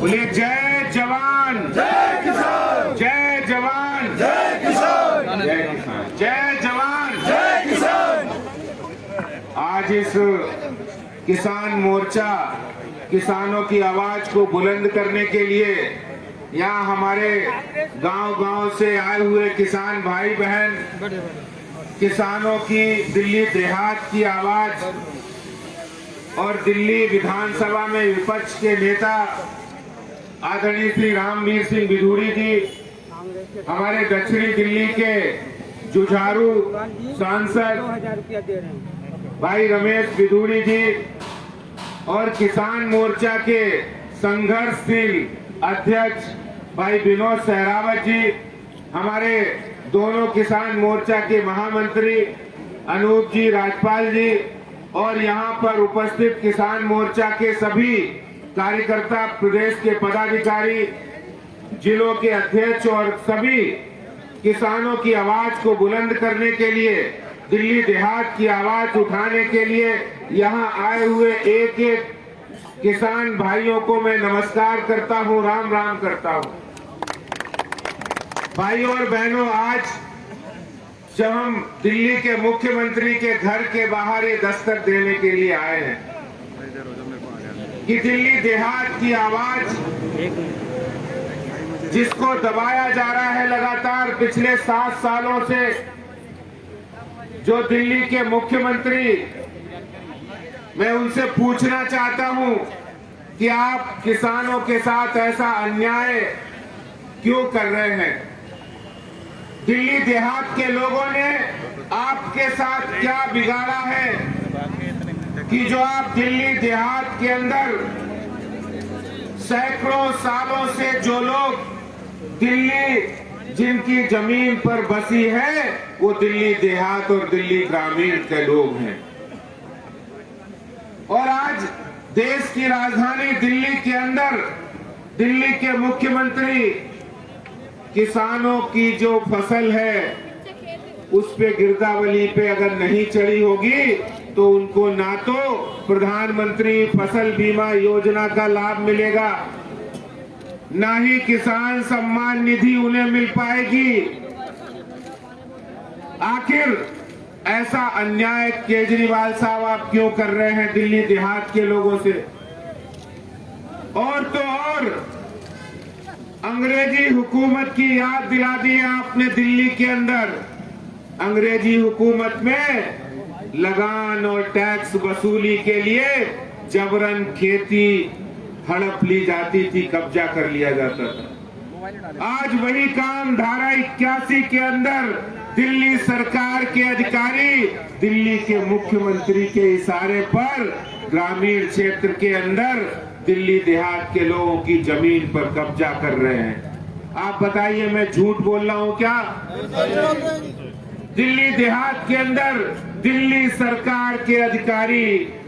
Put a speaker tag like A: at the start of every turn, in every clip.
A: बोले जय जवान
B: जय किसान,
A: जय जवान
B: जय किसान,
A: जय किसान, जय जवान
B: जय किसान।
A: आज इस किसान मोर्चा किसानों की आवाज को बुलंद करने के लिए यहाँ हमारे गांव-गांव से आए हुए किसान भाई बहन किसानों की दिल्ली देहात की आवाज और दिल्ली विधानसभा में विपक्ष के नेता आदरणीय श्री रामवीर सिंह बिधूड़ी जी, हमारे दक्षिणी दिल्ली के जुझारू सांसद भाई रमेश बिधूड़ी जी और किसान मोर्चा के संघर्षशील अध्यक्ष भाई विनोद सहरावत जी, हमारे दोनों किसान मोर्चा के महामंत्री अनूप जी राजपाल जी और यहाँ पर उपस्थित किसान मोर्चा के सभी कार्यकर्ता, प्रदेश के पदाधिकारी, जिलों के अध्यक्ष और सभी किसानों की आवाज को बुलंद करने के लिए, दिल्ली देहात की आवाज उठाने के लिए यहाँ आए हुए एक एक किसान भाइयों को मैं नमस्कार करता हूँ, राम राम करता हूँ। भाइयों और बहनों, आज जब हम दिल्ली के मुख्यमंत्री के घर के बाहर ये दस्तक देने के लिए आए हैं कि दिल्ली देहात की आवाज जिसको दबाया जा रहा है लगातार पिछले 7 सालों से, जो दिल्ली के मुख्यमंत्री, मैं उनसे पूछना चाहता हूं कि आप किसानों के साथ ऐसा अन्याय क्यों कर रहे हैं? दिल्ली देहात के लोगों ने आपके साथ क्या बिगाड़ा है कि जो आप दिल्ली देहात के अंदर सैकड़ों सालों से जो लोग दिल्ली जिनकी जमीन पर बसी है वो दिल्ली देहात और दिल्ली ग्रामीण के लोग हैं, और आज देश की राजधानी दिल्ली के अंदर दिल्ली के मुख्यमंत्री किसानों की जो फसल है उस पे गिरदावली पे अगर नहीं चढ़ी होगी तो उनको ना तो प्रधानमंत्री फसल बीमा योजना का लाभ मिलेगा, ना ही किसान सम्मान निधि उन्हें मिल पाएगी। आखिर ऐसा अन्याय केजरीवाल साहब आप क्यों कर रहे हैं दिल्ली देहात के लोगों से? और तो और अंग्रेजी हुकूमत की याद दिला दी है आपने। दिल्ली के अंदर अंग्रेजी हुकूमत में लगान और टैक्स वसूली के लिए जबरन खेती हड़प ली जाती थी, कब्जा कर लिया जाता था। आज वही काम धारा 81 के अंदर दिल्ली सरकार के अधिकारी दिल्ली के मुख्यमंत्री के इशारे पर ग्रामीण क्षेत्र के अंदर दिल्ली देहात के लोगों की जमीन पर कब्जा कर रहे हैं। आप बताइए, मैं झूठ बोल रहा हूं क्या? दिल्ली देहात के अंदर दिल्ली सरकार के अधिकारी,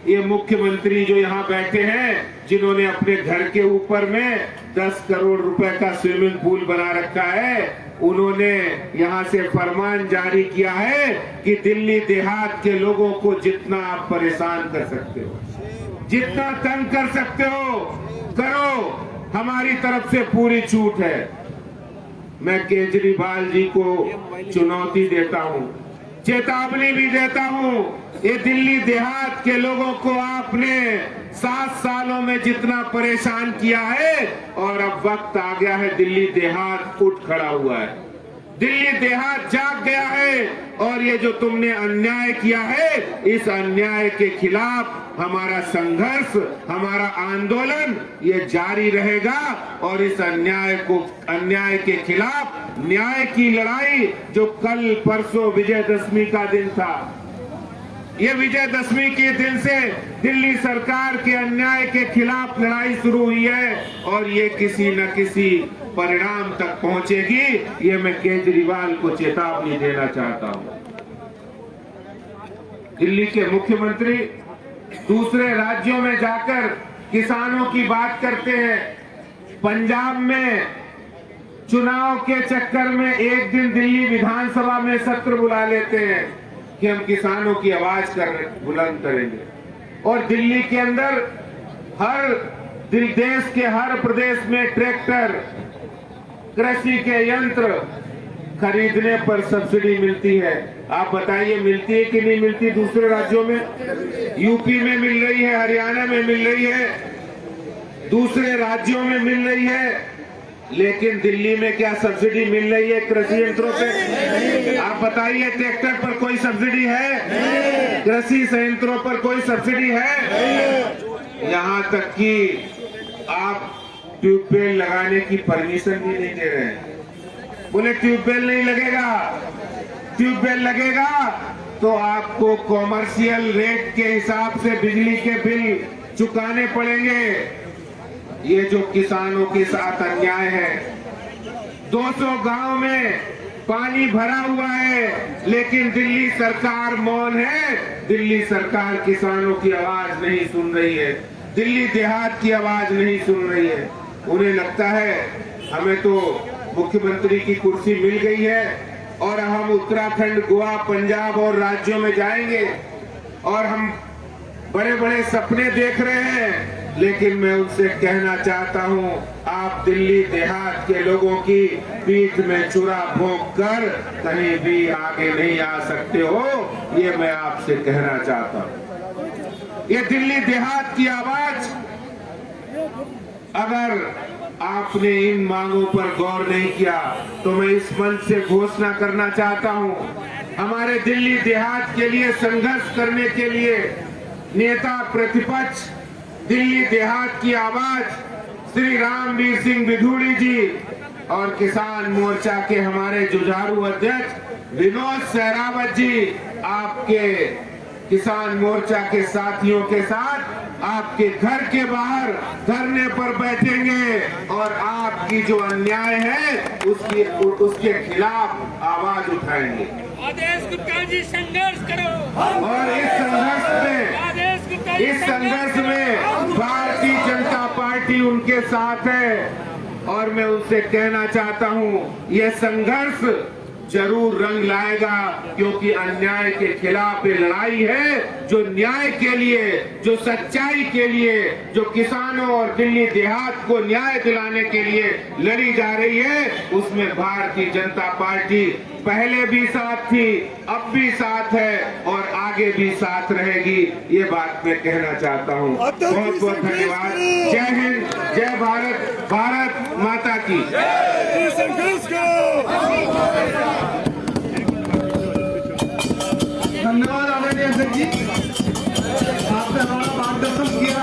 A: ये मुख्यमंत्री जो यहाँ बैठे हैं, जिन्होंने अपने घर के ऊपर में 10 करोड़ रुपए का स्विमिंग पूल बना रखा है, उन्होंने यहाँ से फरमान जारी किया है कि दिल्ली देहात के लोगों को जितना आप परेशान कर सकते हो, जितना तंग कर सकते हो करो, हमारी तरफ से पूरी छूट है। मैं केजरीवाल जी को चुनौती देता हूं, चेतावनी भी देता हूं, ये दिल्ली देहात के लोगों को आपने 7 सालों में जितना परेशान किया है, और अब वक्त आ गया है दिल्ली देहात उठ खड़ा हुआ है, दिल्ली देहात जाग गया है, और ये जो तुमने अन्याय किया है, इस अन्याय के खिलाफ हमारा संघर्ष, हमारा आंदोलन ये जारी रहेगा। और इस अन्याय के खिलाफ न्याय की लड़ाई, जो कल परसों विजयदशमी का दिन था, ये विजयदशमी के दिन से दिल्ली सरकार के अन्याय के खिलाफ लड़ाई शुरू हुई है, और ये किसी न किसी परिणाम तक पहुंचेगी। ये मैं केजरीवाल को चेतावनी देना चाहता हूं। दिल्ली के मुख्यमंत्री दूसरे राज्यों में जाकर किसानों की बात करते हैं। पंजाब में चुनाव के चक्कर में एक दिन दिल्ली विधानसभा में सत्र बुला लेते हैं कि हम किसानों की आवाज बुलंद करेंगे, और दिल्ली के अंदर हर देश के हर प्रदेश में ट्रैक्टर, कृषि के यंत्र खरीदने पर सब्सिडी मिलती है। आप बताइए मिलती है कि नहीं मिलती? दूसरे राज्यों में, यूपी में मिल रही है, हरियाणा में मिल रही है, दूसरे राज्यों में मिल रही है, लेकिन दिल्ली में क्या सब्सिडी मिल रही है कृषि यंत्रों पे? आप बताइए, ट्रैक्टर पर कोई सब्सिडी है? कृषि संयंत्रों पर कोई सब्सिडी है? यहाँ तक कि आप ट्यूबवेल लगाने की परमिशन भी नहीं दे रहे हैं। बोले ट्यूबवेल नहीं लगेगा, ट्यूबवेल लगेगा तो आपको कॉमर्शियल रेट के हिसाब से बिजली के बिल चुकाने पड़ेंगे। ये जो किसानों के साथ अन्याय है, 200 गांव में पानी भरा हुआ है, लेकिन दिल्ली सरकार मौन है। दिल्ली सरकार किसानों की आवाज नहीं सुन रही है, दिल्ली देहात की आवाज नहीं सुन रही है। उन्हें लगता है हमें तो मुख्यमंत्री की कुर्सी मिल गई है और हम उत्तराखंड, गोवा, पंजाब और राज्यों में जाएंगे और हम बड़े बड़े सपने देख रहे हैं। लेकिन मैं उनसे कहना चाहता हूं, आप दिल्ली देहात के लोगों की पीठ में छुरा भोंक कर कहीं भी आगे नहीं आ सकते हो, ये मैं आपसे कहना चाहता हूं। ये दिल्ली देहात की आवाज, अगर आपने इन मांगों पर गौर नहीं किया तो मैं इस मंच से घोषणा करना चाहता हूं, हमारे दिल्ली देहात के लिए संघर्ष करने के लिए नेता प्रतिपक्ष, दिल्ली देहात की आवाज श्री रामवीर सिंह बिधूड़ी जी और किसान मोर्चा के हमारे जुझारू अध्यक्ष विनोद सहरावत जी आपके किसान मोर्चा के साथियों के साथ आपके घर के बाहर धरने पर बैठेंगे और आपकी जो अन्याय है उसके खिलाफ आवाज उठाएंगे।
C: आदेश गुप्ता जी संघर्ष करो।
A: और इस संघर्ष में भारतीय जनता पार्टी उनके साथ है और मैं उनसे कहना चाहता हूं, यह संघर्ष जरूर रंग लाएगा, क्योंकि अन्याय के खिलाफ ये लड़ाई है जो न्याय के लिए, जो सच्चाई के लिए, जो किसानों और दिल्ली देहात को न्याय दिलाने के लिए लड़ी जा रही है। उसमें भारतीय जनता पार्टी पहले भी साथ थी, अब भी साथ है और आगे भी साथ रहेगी। ये बात मैं कहना चाहता हूँ। बहुत बहुत धन्यवाद। जय हिंद, जय भारत, भारत माता की।
B: धन्यवाद आदरणीय अध्यक्ष जी, आपने हमारा मार्गदर्शन किया।